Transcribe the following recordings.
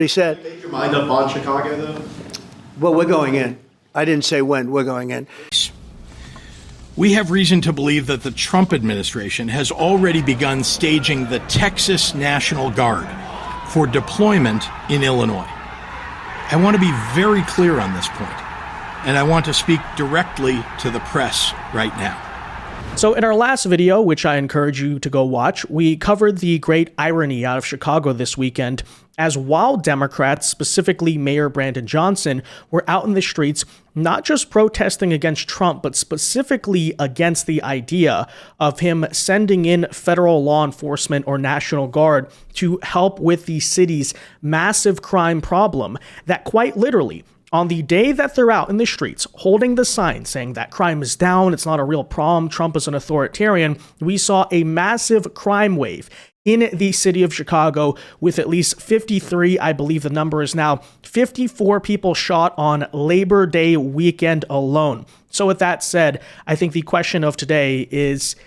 He said, Make your mind up on Chicago, though? well, we're going in. I didn't say when. We're going in. We have reason to believe that the Trump administration has already begun staging the Texas National Guard for deployment in Illinois. I want to be very clear on this point, and I want to speak directly to the press right now. So in our last video, which I encourage you to go watch, we covered the great irony out of Chicago this weekend, as while Democrats, specifically Mayor Brandon Johnson, were out in the streets, not just protesting against Trump, but specifically against the idea of him sending in federal law enforcement or National Guard to help with the city's massive crime problem, that quite literally, on the day that they're out in the streets holding the sign saying that crime is down, it's not a real problem, Trump is an authoritarian, we saw a massive crime wave in the city of Chicago with at least 53, I believe the number is now 54 people shot on Labor Day weekend alone. So with that said, I think the question of today is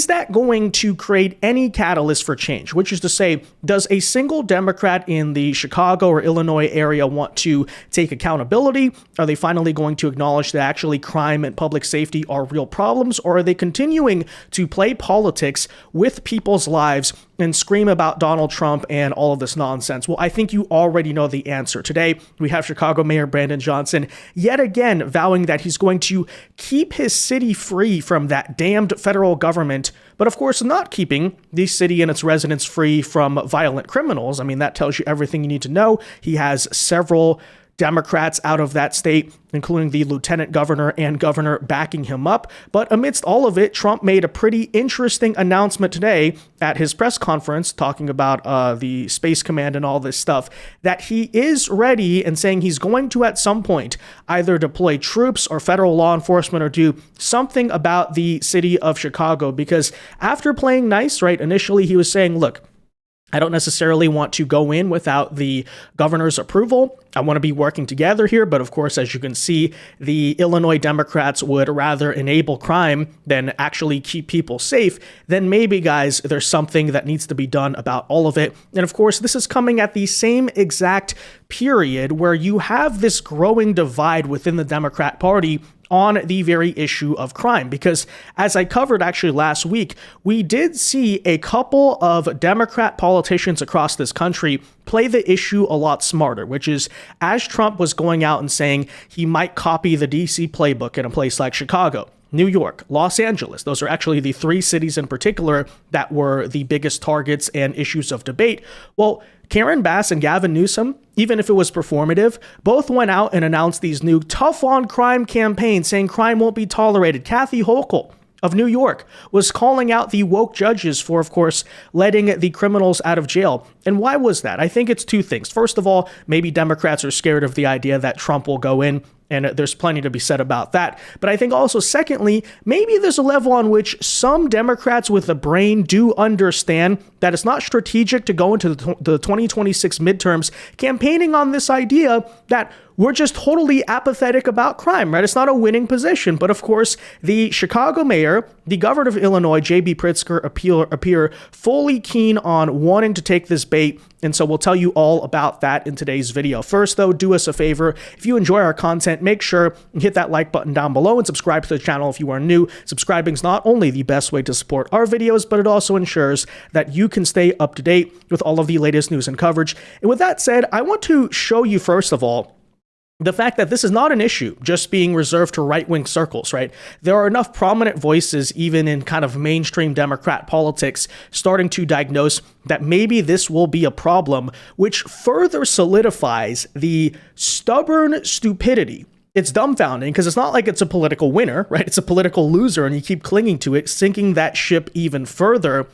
that going to create any catalyst for change? Which is to say, does a single Democrat in the Chicago or Illinois area want to take accountability? Are they finally going to acknowledge that actually crime and public safety are real problems? Or are they continuing to play politics with people's lives and scream about Donald Trump and all of this nonsense? Well, I think you already know the answer. Today, we have Chicago Mayor Brandon Johnson yet again vowing that he's going to keep his city free from that damned federal government, but of course not keeping the city and its residents free from violent criminals. I mean, that tells you everything you need to know. He has several Democrats out of that state, including the lieutenant governor and governor, backing him up. But amidst all of it, Trump made a pretty interesting announcement today at his press conference talking about the Space Command and all this stuff, that he is ready and saying he's going to at some point either deploy troops or federal law enforcement or do something about the city of Chicago. Because after playing nice, right, initially he was saying, look, I don't necessarily want to go in without the governor's approval. I want to be working together here. But of course, as you can see, the Illinois Democrats would rather enable crime than actually keep people safe. Then maybe, guys, there's something that needs to be done about all of it. And of course, this is coming at the same exact period where you have this growing divide within the Democrat Party on the very issue of crime. Because as I covered actually last week, we did see a couple of Democrat politicians across this country play the issue a lot smarter, which is as Trump was going out and saying he might copy the DC playbook in a place like Chicago, New York, Los Angeles. Those are actually the three cities in particular that were the biggest targets and issues of debate. Well, Karen Bass and Gavin Newsom, even if it was performative, both went out and announced these new tough on crime campaigns saying crime won't be tolerated. Kathy Hochul of New York was calling out the woke judges for, of course, letting the criminals out of jail. And why was that? I think it's two things. First of all, maybe Democrats are scared of the idea that Trump will go in, and there's plenty to be said about that. But I think also, secondly, maybe there's a level on which some Democrats with a brain do understand that it's not strategic to go into the 2026 midterms campaigning on this idea that we're just totally apathetic about crime, right? It's not a winning position. But of course, the Chicago mayor, the governor of Illinois, JB Pritzker, appear fully keen on wanting to take this bait. And so we'll tell you all about that in today's video. First, though, do us a favor. If you enjoy our content, make sure you hit that like button down below and subscribe to the channel if you are new. Subscribing is not only the best way to support our videos, but it also ensures that you can stay up to date with all of the latest news and coverage. And with that said, I want to show you, first of all, the fact that this is not an issue just being reserved to right-wing circles, right? There are enough prominent voices, even in kind of mainstream Democrat politics, starting to diagnose that maybe this will be a problem, which further solidifies the stubborn stupidity. It's dumbfounding because it's not like it's a political winner, right? It's a political loser, and you keep clinging to it, sinking that ship even further.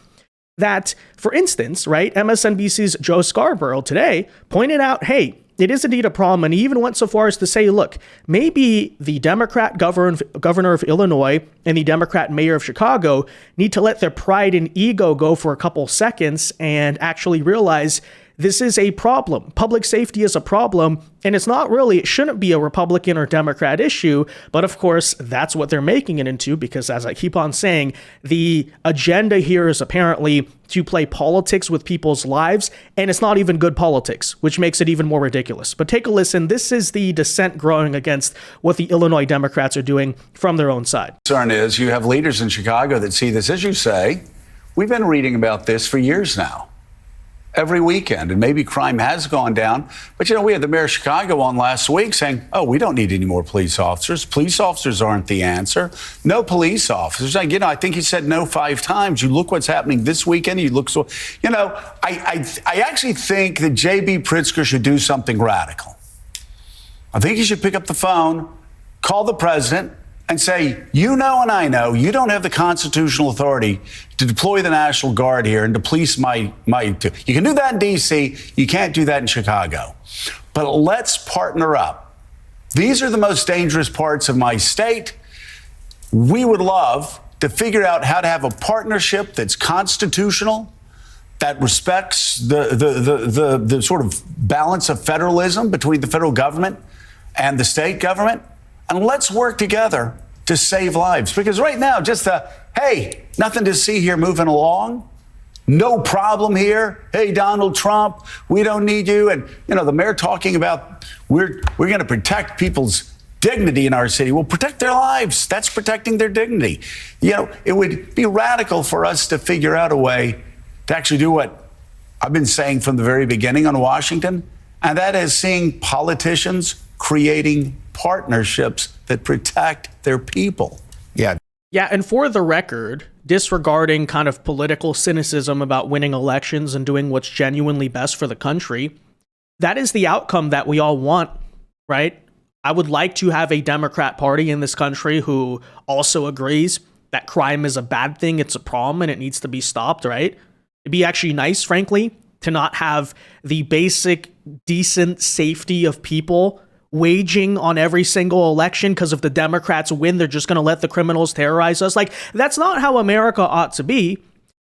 That, for instance, right, MSNBC's Joe Scarborough today pointed out, hey, it is indeed a problem, and he even went so far as to say, look, maybe the Democrat governor of Illinois and the Democrat mayor of Chicago need to let their pride and ego go for a couple seconds and actually realize This is a problem. Public safety is a problem, and it shouldn't be a Republican or Democrat issue, but of course, that's what they're making it into because, as I keep on saying, the agenda here is apparently to play politics with people's lives, and it's not even good politics, which makes it even more ridiculous. But take a listen. This is the dissent growing against what the Illinois Democrats are doing from their own side. Concern is you have leaders in Chicago that see this, as you say. We've been reading about this for years now, every weekend, and maybe crime has gone down. But, we had the mayor of Chicago on last week saying, oh, we don't need any more police officers. Police officers aren't the answer. No police officers. I think he said no 5 times. You look what's happening this weekend. You look so, I actually think that JB Pritzker should do something radical. I think he should pick up the phone, call the president, and say, and I know, you don't have the constitutional authority to deploy the National Guard here and to police my. You can do that in D.C., you can't do that in Chicago. But let's partner up. These are the most dangerous parts of my state. We would love to figure out how to have a partnership that's constitutional, that respects the sort of balance of federalism between the federal government and the state government. And let's work together to save lives. Because right now, hey, nothing to see here moving along. No problem here. Hey, Donald Trump, we don't need you. And, the mayor talking about we're going to protect people's dignity in our city. Well, protect their lives. That's protecting their dignity. It would be radical for us to figure out a way to actually do what I've been saying from the very beginning on Washington, and that is seeing politicians creating partnerships that protect their people. Yeah, and for the record, disregarding kind of political cynicism about winning elections and doing what's genuinely best for the country, that is the outcome that we all want, right? I would like to have a Democrat Party in this country who also agrees that crime is a bad thing, it's a problem, and it needs to be stopped, right? It'd be actually nice, frankly, to not have the basic, decent safety of people waging on every single election because if the Democrats win, they're just going to let the criminals terrorize us. That's not how America ought to be.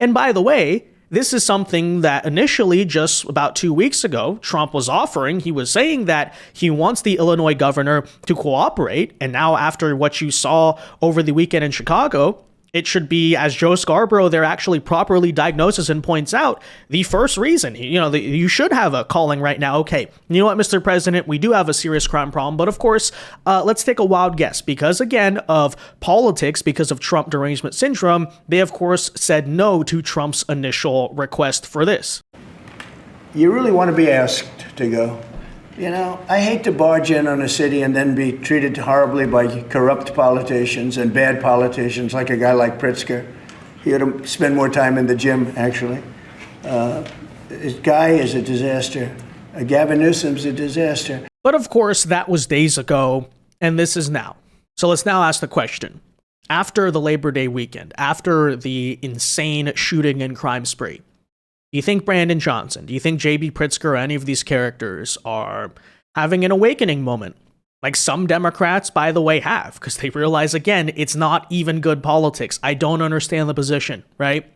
And by the way, this is something that initially, just about 2 weeks ago, Trump was offering. He was saying that he wants the Illinois governor to cooperate. And now after what you saw over the weekend in Chicago, it should be, as Joe Scarborough there actually properly diagnoses and points out, the first reason. You should have a calling right now. Okay, you know what, Mr. President, we do have a serious crime problem. But of course, let's take a wild guess. Because again, of politics, because of Trump derangement syndrome, they of course said no to Trump's initial request for this. You really want to be asked to go? I hate to barge in on a city and then be treated horribly by corrupt politicians and bad politicians like a guy like Pritzker. He ought to spend more time in the gym, actually. This guy is a disaster. Gavin Newsom's a disaster. But of course, that was days ago, and this is now. So let's now ask the question. After the Labor Day weekend, after the insane shooting and crime spree, do you think Brandon Johnson, do you think JB Pritzker or any of these characters are having an awakening moment? Like some Democrats, by the way, have, because they realize, again, it's not even good politics. I don't understand the position, right?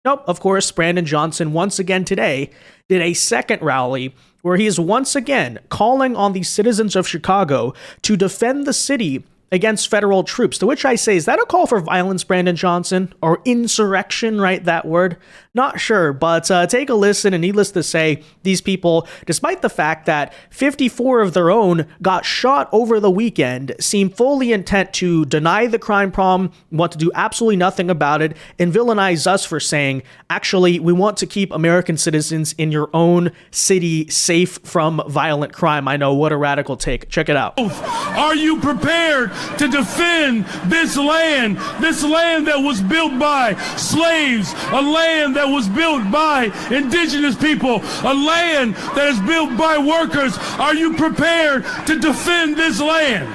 Nope, of course, Brandon Johnson once again today did a second rally where he is once again calling on the citizens of Chicago to defend the city against federal troops, to which I say, is that a call for violence, Brandon Johnson? Or insurrection, right, that word? Not sure, but take a listen, and needless to say, these people, despite the fact that 54 of their own got shot over the weekend, seem fully intent to deny the crime problem, want to do absolutely nothing about it, and villainize us for saying, actually, we want to keep American citizens in your own city safe from violent crime. I know, what a radical take. Check it out. Are you prepared to defend this land that was built by slaves, a land that was built by indigenous people, a land that is built by workers? Are you prepared to defend this land?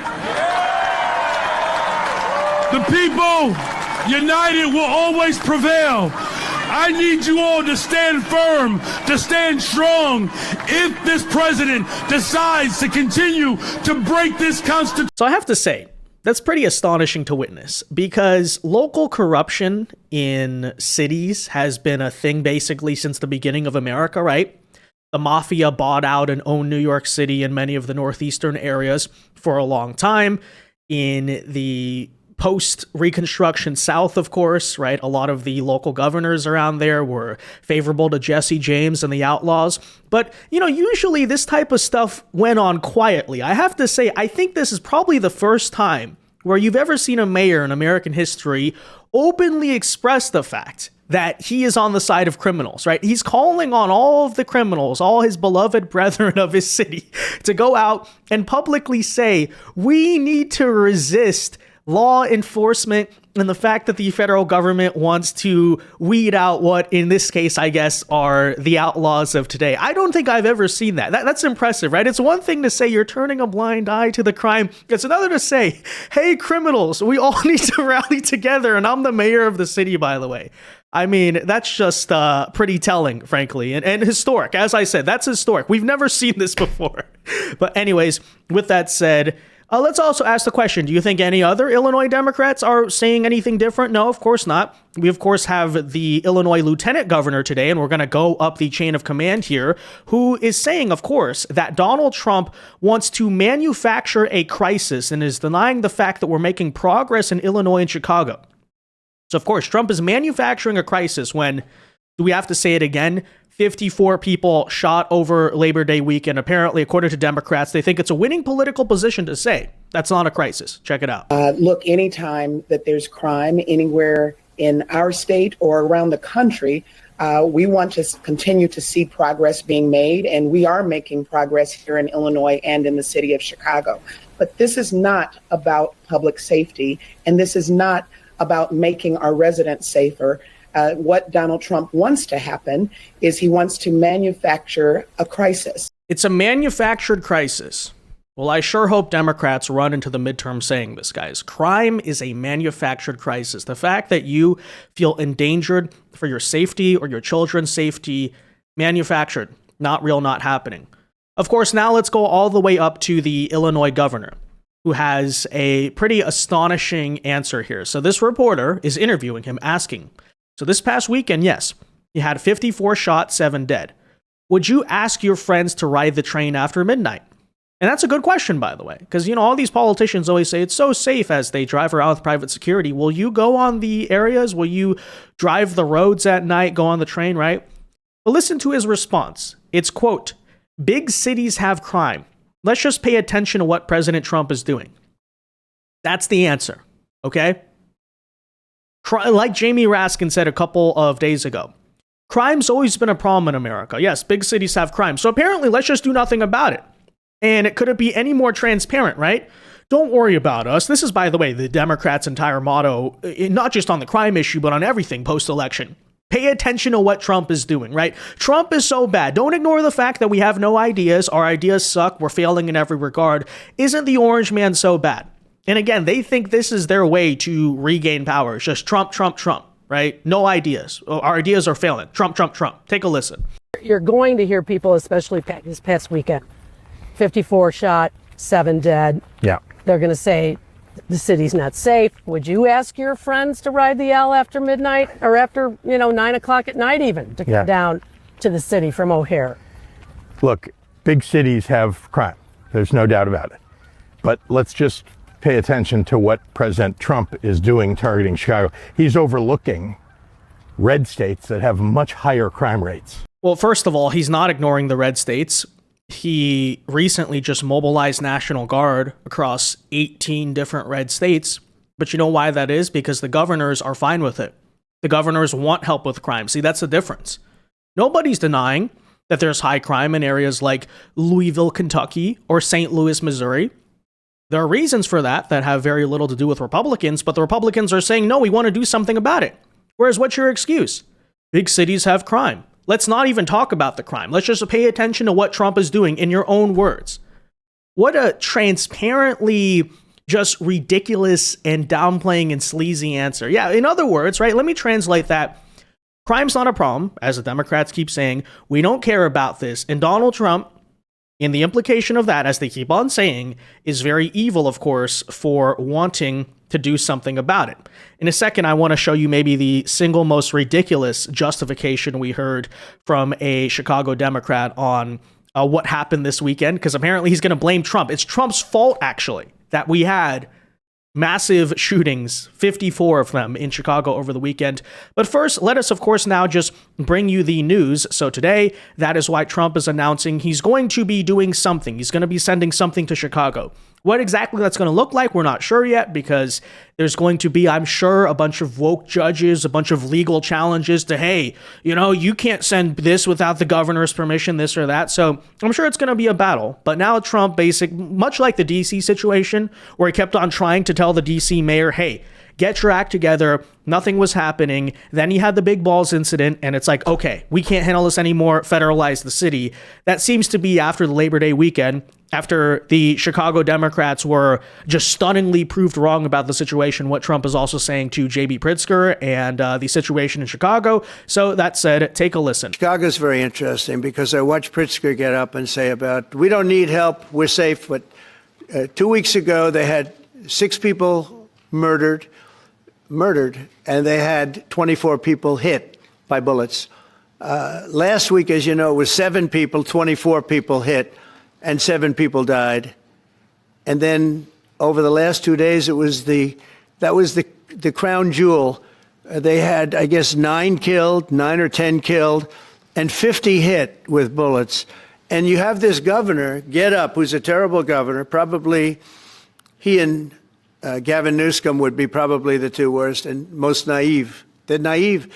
The people united will always prevail. I need you all to stand firm, to stand strong if this president decides to continue to break this constitution. So I have to say, that's pretty astonishing to witness, because local corruption in cities has been a thing basically since the beginning of America, right? The mafia bought out and owned New York City and many of the northeastern areas for a long time. In the post-Reconstruction South, of course, right, a lot of the local governors around there were favorable to Jesse James and the Outlaws. But, usually this type of stuff went on quietly. I have to say, I think this is probably the first time where you've ever seen a mayor in American history openly express the fact that he is on the side of criminals, right? He's calling on all of the criminals, all his beloved brethren of his city, to go out and publicly say, we need to resist law enforcement and the fact that the federal government wants to weed out what, in this case, I guess, are the outlaws of today. I don't think I've ever seen that. That's impressive, right? It's one thing to say you're turning a blind eye to the crime. It's another to say, hey, criminals, we all need to rally together. And I'm the mayor of the city, by the way. I mean, that's just pretty telling, frankly, and historic. As I said, that's historic. We've never seen this before. But anyways, with that said, let's also ask the question, do you think any other Illinois Democrats are saying anything different? No, of course not. We, of course, have the Illinois Lieutenant Governor today, and we're going to go up the chain of command here, who is saying, of course, that Donald Trump wants to manufacture a crisis and is denying the fact that we're making progress in Illinois and Chicago. So, of course, Trump is manufacturing a crisis when, do we have to say it again, 54 people shot over Labor Day weekend. Apparently, according to Democrats, they think it's a winning political position to say that's not a crisis. Check it out. Look, anytime that there's crime anywhere in our state or around the country, we want to continue to see progress being made, and we are making progress here in Illinois and in the city of Chicago. But this is not about public safety, and this is not about making our residents safer. What Donald Trump wants to happen is he wants to manufacture a crisis. It's a manufactured crisis. Well, I sure hope Democrats run into the midterm saying this, guys. Crime is a manufactured crisis. The fact that you feel endangered for your safety or your children's safety, manufactured, not real, not happening. Of course, now let's go all the way up to the Illinois governor, who has a pretty astonishing answer here. So this reporter is interviewing him, asking, so this past weekend, yes, you had 54 shot, 7 dead. Would you ask your friends to ride the train after midnight? And that's a good question, by the way, because, all these politicians always say it's so safe as they drive around with private security. Will you go on the areas? Will you drive the roads at night, go on the train, right? But listen to his response. It's, quote, big cities have crime. Let's just pay attention to what President Trump is doing. That's the answer, okay? Like Jamie Raskin said a couple of days ago, crime's always been a problem in America. Yes, big cities have crime. So apparently, let's just do nothing about it. And could it be any more transparent, right? Don't worry about us. This is, by the way, the Democrats' entire motto, not just on the crime issue, but on everything post-election. Pay attention to what Trump is doing, right? Trump is so bad. Don't ignore the fact that we have no ideas. Our ideas suck. We're failing in every regard. Isn't the orange man so bad? And again, they think this is their way to regain power. It's just Trump, Trump, Trump, right? No ideas. Our ideas are failing. Trump, Trump, Trump. Take a listen. You're going to hear people, especially this past weekend, 54 shot, 7 dead. Yeah. They're going to say the city's not safe. Would you ask your friends to ride the L after midnight or after, 9 o'clock at night even to come down to the city from O'Hare? Look, big cities have crime. There's no doubt about it. But let's just pay attention to what President Trump is doing targeting Chicago. He's overlooking red states that have much higher crime rates. Well, first of all, he's not ignoring the red states. He recently just mobilized National Guard across 18 different red states. But you know why that is? Because the governors are fine with it. The governors want help with crime. See, that's the difference. Nobody's denying that there's high crime in areas like Louisville, Kentucky, or St. Louis, Missouri. There are reasons for that have very little to do with Republicans, but the Republicans are saying, no, we want to do something about it. Whereas what's your excuse? Big cities have crime. Let's not even talk about the crime. Let's just pay attention to what Trump is doing in your own words. What a transparently just ridiculous and downplaying and sleazy answer. Yeah, in other words, right, let me translate that. Crime's not a problem, as the Democrats keep saying. We don't care about this. And Donald Trump, in the implication of that, as they keep on saying, is very evil, of course, for wanting to do something about it. In a second, I want to show you maybe the single most ridiculous justification we heard from a Chicago Democrat on what happened this weekend, because apparently he's going to blame Trump. It's Trump's fault, actually, that we had massive shootings, 54 of them in Chicago over the weekend. But first, let us, of course, now just bring you the news. So today, that is why Trump is announcing he's going to be doing something. He's going to be sending something to Chicago. What exactly that's going to look like, we're not sure yet, because there's going to be, I'm sure, a bunch of woke judges, a bunch of legal challenges to, hey, you know, you can't send this without the governor's permission, this or that. So I'm sure it's going to be a battle. But now Trump, much like the DC situation, where he kept on trying to tell the DC mayor, hey, get your act together. Nothing was happening. Then he had the big balls incident, and it's like, okay, we can't handle this anymore. Federalize the city. That seems to be after the Labor Day weekend, after the Chicago Democrats were just stunningly proved wrong about the situation, what Trump is also saying to JB Pritzker and the situation in Chicago. So that said, take a listen. Chicago's very interesting because I watched Pritzker get up and say about, we don't need help, we're safe. But 2 weeks ago, they had 6 people murdered, and they had 24 people hit by bullets. Last week, as you know, it was 7 people, 24 people hit, and 7 people died. And then over the last 2 days, that was the crown jewel. They had, I guess, 9 or 10 killed, and 50 hit with bullets. And you have this governor get up, who's a terrible governor. Probably he and Gavin Newsom would be probably the 2 worst and most naive. They're naive.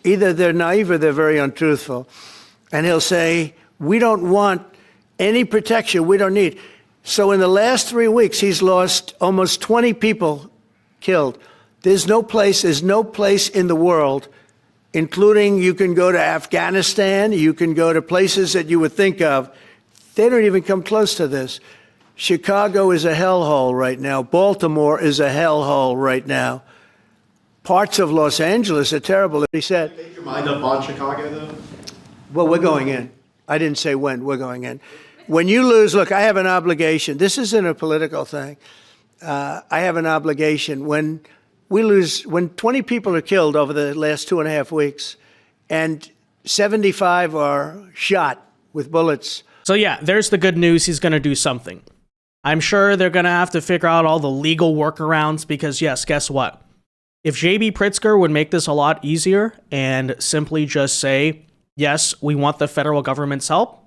Either they're naive or they're very untruthful. And he'll say, we don't want any protection. We don't need. So in the last 3 weeks, he's lost almost 20 people killed. There's no place in the world, including you can go to Afghanistan, you can go to places that you would think of. They don't even come close to this. Chicago is a hellhole right now. Baltimore is a hellhole right now. Parts of Los Angeles are terrible. He said, Make your mind up on Chicago, though? well, we're going in. I didn't say when. We're going in. When you lose, look, I have an obligation. This isn't a political thing. I have an obligation. When we lose, when 20 people are killed over the last 2.5 weeks and 75 are shot with bullets. So yeah, there's the good news. He's going to do something. I'm sure they're going to have to figure out all the legal workarounds because, yes, guess what? If JB Pritzker would make this a lot easier and simply just say, yes, we want the federal government's help,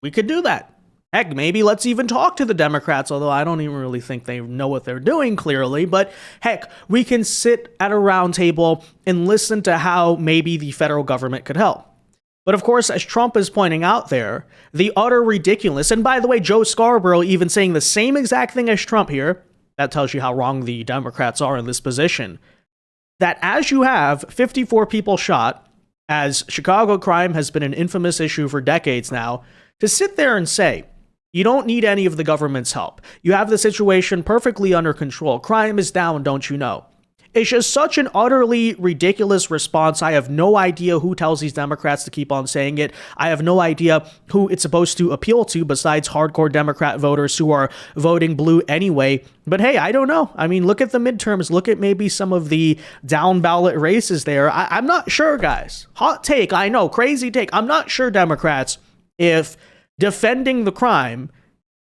we could do that. Heck, maybe let's even talk to the Democrats, although I don't even really think they know what they're doing clearly. But heck, we can sit at a round table and listen to how maybe the federal government could help. But of course, as Trump is pointing out there, the utter ridiculous, and by the way, Joe Scarborough even saying the same exact thing as Trump here, that tells you how wrong the Democrats are in this position, that as you have 54 people shot, as Chicago crime has been an infamous issue for decades now, to sit there and say, you don't need any of the government's help. You have the situation perfectly under control. Crime is down, don't you know? It's just such an utterly ridiculous response. I have no idea who tells these Democrats to keep on saying it. I have no idea who it's supposed to appeal to besides hardcore Democrat voters who are voting blue anyway. But hey, I don't know. I mean, look at the midterms. Look at maybe some of the down ballot races there. I'm not sure, guys. Hot take, I know, crazy take. I'm not sure, Democrats, if defending the crime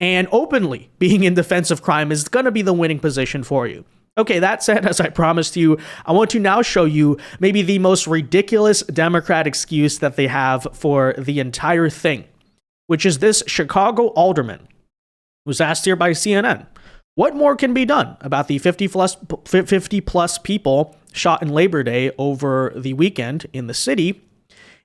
and openly being in defense of crime is going to be the winning position for you. Okay, that said, as I promised you, I want to now show you maybe the most ridiculous Democrat excuse that they have for the entire thing, which is this Chicago alderman was asked here by CNN, what more can be done about the 50 plus people shot in Labor Day over the weekend in the city?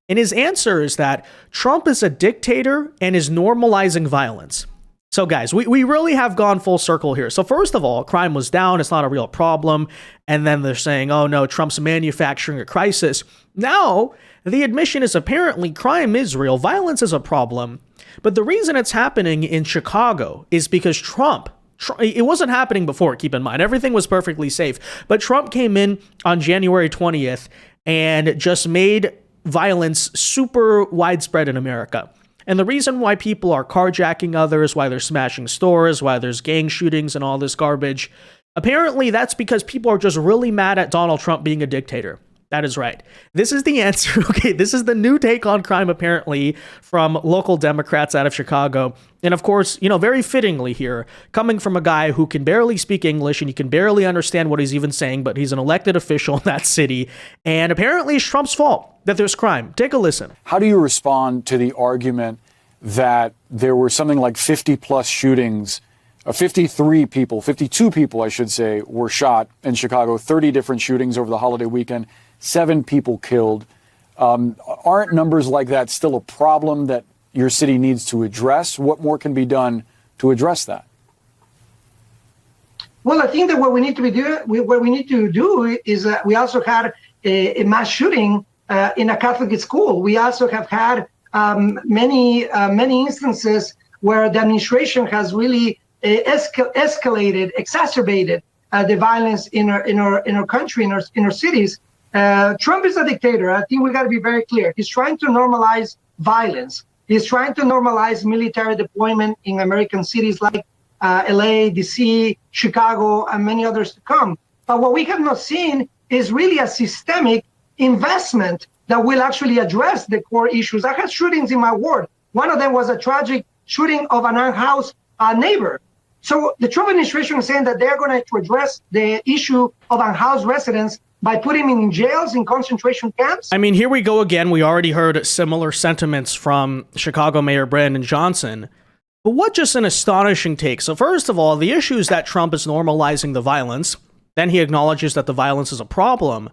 And his answer is that Trump is a dictator and is normalizing violence. So guys, we really have gone full circle here. So first of all, crime was down. It's not a real problem. And then they're saying, oh no, Trump's manufacturing a crisis. Now, the admission is apparently crime is real. Violence is a problem. But the reason it's happening in Chicago is because Trump, it wasn't happening before, keep in mind. Everything was perfectly safe. But Trump came in on January 20th and just made violence super widespread in America. And the reason why people are carjacking others, why they're smashing stores, why there's gang shootings and all this garbage, Apparently, that's because people are just really mad at Donald Trump being a dictator. That is right. This is the answer. Okay, this is the new take on crime, apparently, from local Democrats out of Chicago. And of course, very fittingly here, coming from a guy who can barely speak English and you can barely understand what he's even saying, but he's an elected official in that city. And apparently it's Trump's fault that there's crime. Take a listen. How do you respond to the argument that there were something like 50 plus shootings, 52 people, I should say, were shot in Chicago, 30 different shootings over the holiday weekend, 7 people killed. Aren't numbers like that still a problem that your city needs to address? What more can be done to address that? Well, I think that what we need to do is we also had a mass shooting in a Catholic school. We also have had many instances where the administration has really escalated, exacerbated the violence in our country, in our cities. Trump is a dictator. I think we got to be very clear. He's trying to normalize violence. He's trying to normalize military deployment in American cities like LA, DC, Chicago, and many others to come. But what we have not seen is really a systemic investment that will actually address the core issues. I had shootings in my ward. One of them was a tragic shooting of an unhoused neighbor. So the Trump administration is saying that they're going to address the issue of unhoused residents by putting them in jails, in concentration camps. I mean, here we go again. We already heard similar sentiments from Chicago Mayor Brandon Johnson. But what just an astonishing take. So first of all, the issue is that Trump is normalizing the violence. Then he acknowledges that the violence is a problem.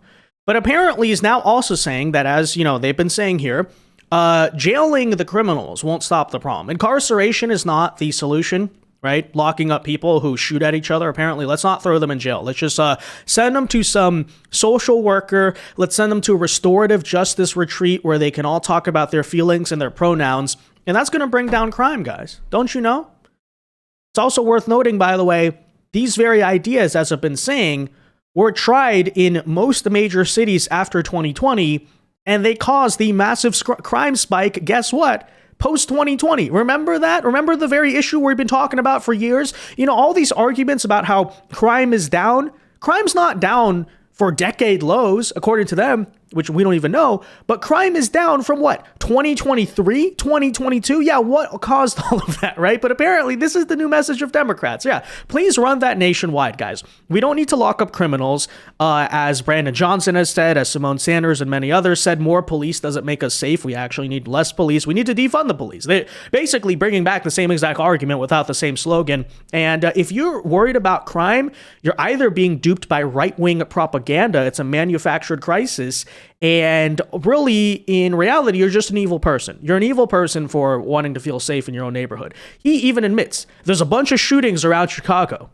But apparently he's now also saying that, as they've been saying here, jailing the criminals won't stop the problem. Incarceration is not the solution, right? Locking up people who shoot at each other. Apparently, let's not throw them in jail. Let's just send them to some social worker. Let's send them to a restorative justice retreat where they can all talk about their feelings and their pronouns. And that's going to bring down crime, guys. Don't you know? It's also worth noting, by the way, these very ideas, as I've been saying, were tried in most major cities after 2020, and they caused the massive crime spike. Guess what? Post-2020. Remember that? Remember the very issue we've been talking about for years? All these arguments about how crime is down. Crime's not down for decade lows, according to them, which we don't even know, but crime is down from what? 2023, 2022? Yeah, what caused all of that, right? But apparently this is the new message of Democrats. Yeah, please run that nationwide, guys. We don't need to lock up criminals. As Brandon Johnson has said, as Simone Sanders and many others said, more police doesn't make us safe. We actually need less police. We need to defund the police. They're basically bringing back the same exact argument without the same slogan. And if you're worried about crime, you're either being duped by right-wing propaganda. It's a manufactured crisis. And really, in reality, you're just an evil person. You're an evil person for wanting to feel safe in your own neighborhood. He even admits there's a bunch of shootings around Chicago,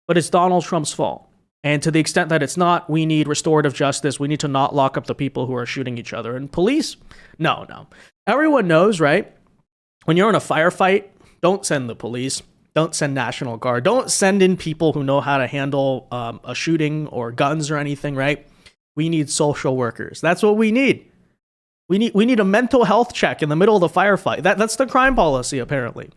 but it's Donald Trump's fault. And to the extent that it's not, we need restorative justice. We need to not lock up the people who are shooting each other. And police? No. Everyone knows, right? When you're in a firefight, don't send the police. Don't send National Guard. Don't send in people who know how to handle a shooting or guns or anything, right? We need social workers. That's what we need. We need a mental health check in the middle of the firefight. That's the crime policy, apparently.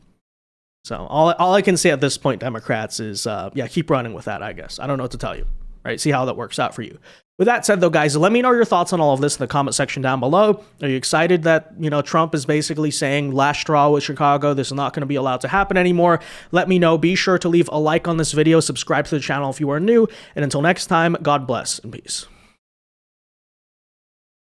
So all I can say at this point, Democrats, is keep running with that, I guess. I don't know what to tell you. Right? See how that works out for you. With that said, though, guys, let me know your thoughts on all of this in the comment section down below. Are you excited that, Trump is basically saying last straw with Chicago? This is not going to be allowed to happen anymore. Let me know. Be sure to leave a like on this video. Subscribe to the channel if you are new. And until next time, God bless and peace.